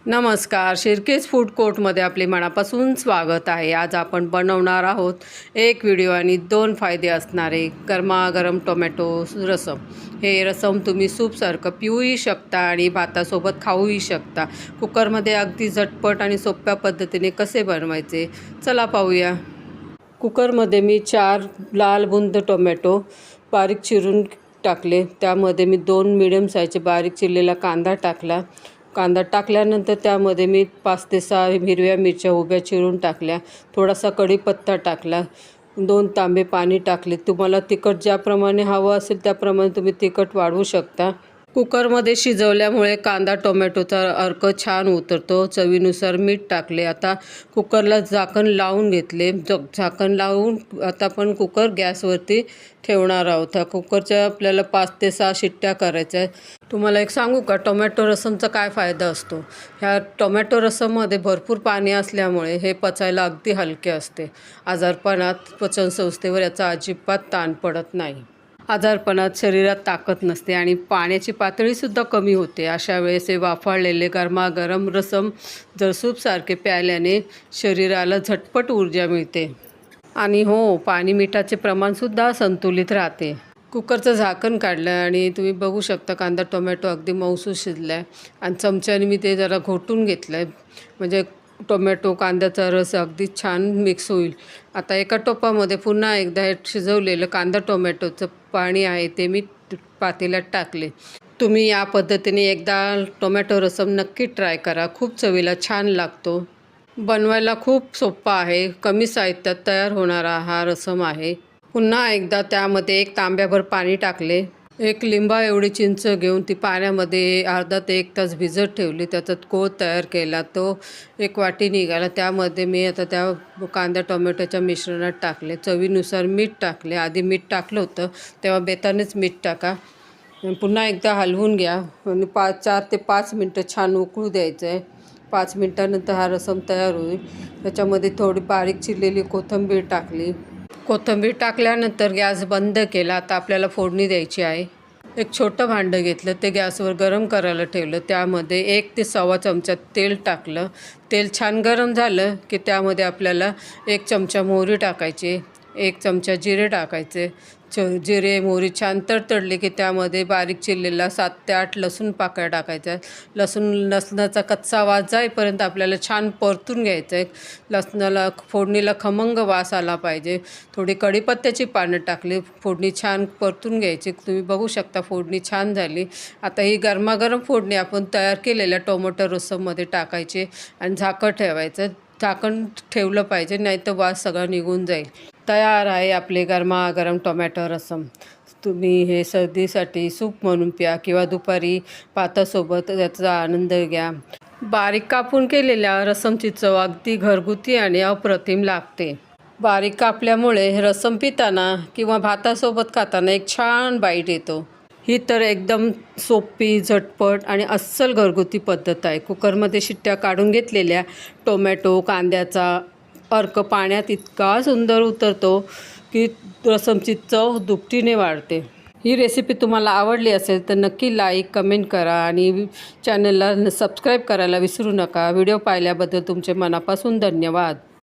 नमस्कार, शिर्केज फूड कोर्टमध्ये आपले मनापासून स्वागत आहे। आज आपण बनवणार आहोत एक व्हिडिओ आणि 2 फायदे असणारे गरमागरम टोमॅटो रसम। हे रसम तुम्ही सूपसारखं पिऊही शकता आणि भातासोबत खाऊही शकता। कुकरमध्ये अगदी झटपट आणि सोप्या पद्धतीने कसे बनवायचे चला पाहूया। कुकरमध्ये मी 4 लाल बुंद टोमॅटो बारीक चिरून टाकले। त्यामध्ये मी 2 मीडियम साईजचे बारीक चिरलेला कांदा टाकला। कांदा टाकल्यानंतर त्यामध्ये मी 5 ते 6 हिरव्या मिरच्या उभ्या चिरून टाकल्या। थोडासा कढीपत्ता टाकला। 2 तांबे पाणी टाकले। तुम्हाला तिखट ज्याप्रमाणे हवं असेल त्याप्रमाणे तुम्ही तिखट वाढवू शकता। कुकरमध्ये शिजवल्यामुळे कांदा टोमॅटोचा अर्क छान उतरतो। चवीनुसार मीठ टाकले। आता कुकरला झाकण लावून घेतले। झाकण लावून आता आपण कुकर गॅसवरती ठेवणार आहोत। कुकरच्या आपल्याला 5 ते 6 शिट्ट्या करायच्या आहेत। तुम्हाला एक सांगू का, टोमॅटो रसमचा काय फायदा असतो। ह्या टोमॅटो रसममध्ये भरपूर पाणी असल्यामुळे हे पचायला अगदी हलके असते। आजारपणात पचनसंस्थेवर याचा अजिबात ताण पडत नाही। आजारपणात शरीरात ताकद नसते आणि पाण्याची पातळीसुद्धा कमी होते। अशा वेळेस हे वाफाळलेले गरमागरम रसम जर सूपसारखे प्यायल्याने शरीराला झटपट ऊर्जा मिळते आणि पाणी मिठाचे प्रमाणसुद्धा संतुलित राहते। कुकरचं झाकण काढलं आणि तुम्ही बघू शकता कांदा टोमॅटो अगदी मऊसूत शिजला आहे आणि चमच्याने मी ते जरा घोटून घेतलं आहे, म्हणजे टोमॅटो कांद्याचा रस अगदी छान मिक्स होईल। आता एका टोपामध्ये पुन्हा एकदा हे शिजवलेलं कांदा टोमॅटोचं पाणी आहे ते मी पातेल्यात टाकले। तुम्ही या पद्धतीने एकदा टोमॅटो रसम नक्की ट्राय करा, खूप चवीला छान लागतो। बनवायला खूप सोपा आहे, कमी साहित्यात तयार होणारा हा रसम आहे। पुन्हा एकदा त्यामध्ये 1 तांब्याभर पाणी टाकले। 1 लिंबा एवढी चिंच घेऊन ती पाण्यामध्ये अर्धा ते 1 तास भिजत ठेवली। त्याच्यात कोळ तयार केला, तो 1 वाटी निघाला। त्यामध्ये मी आता त्या कांदा टोमॅटोच्या मिश्रणात टाकले। चवीनुसार मीठ टाकले। आधी मीठ टाकलं होतं तेव्हा बेतानेच मीठ टाका। पुन्हा एकदा हलवून घ्या आणि 4 ते 5 मिनटं छान उकळू द्यायचं आहे। 5 मिनटानंतर हा रसम तयार होईल। त्याच्यामध्ये थोडी बारीक चिरलेली कोथिंबीर टाकली। कोथिंबीर टाकल्यानंतर गॅस बंद केला। आता आपल्याला फोडणी द्यायची आहे। एक छोटं भांडं घेतलं, ते गॅसवर गरम करायला ठेवलं। त्यामध्ये 1 ते सव्वा चमचा तेल टाकलं। तेल छान गरम झालं की त्यामध्ये आपल्याला 1 चमचा मोहरी टाकायची, 1 चमचा जिरे टाकायचे। जिरे मोहरी छान तडतडले की त्यामध्ये बारीक चिरलेला 7 ते 8 लसूण पाकळ्या टाकायच्या। लसणाचा कच्चा वास जाईपर्यंत आपल्याला छान परतून घ्यायचं आहे। लसणाला फोडणीला खमंग वास आला पाहिजे। थोडी कढीपत्त्याची पानं टाकली, फोडणी छान परतून घ्यायची। तुम्ही बघू शकता फोडणी छान झाली। आता ही गरमागरम फोडणी आपण तयार केलेल्या टोमॅटो रसममध्ये टाकायची आणि झाकण ठेवायचं। झाकण ठेवलं पाहिजे, नाही तर वास सगळा निघून जाईल। तयार आहे आपले गरमागरम टोमॅटो रसम। तुम्ही हे सर्दीसाठी सूप म्हणून प्या किंवा दुपारी भातासोबत याचा आनंद घ्या। बारीक कापून केलेल्या रसमची चव अगदी घरगुती आणि अप्रतिम लागते। बारीक कापल्यामुळे रसम पिताना किंवा भातासोबत खाताना एक छान बाईट येतो। ही तर एकदम सोपी, झटपट आणि अस्सल घरगुती पद्धत आहे। कुकरमध्ये शिट्ट्या काढून घेतलेल्या टोमॅटो कांद्याचा अर्क पाण्यात इतका सुंदर उतरतो की रसमची चव दुपटीने वाढते। ही रेसिपी तुम्हाला आवडली असेल तर नक्की लाईक कमेंट करा आणि चॅनलला सबस्क्राईब करायला विसरू नका। व्हिडिओ पाहिल्याबद्दल तुमचे मनापासून धन्यवाद।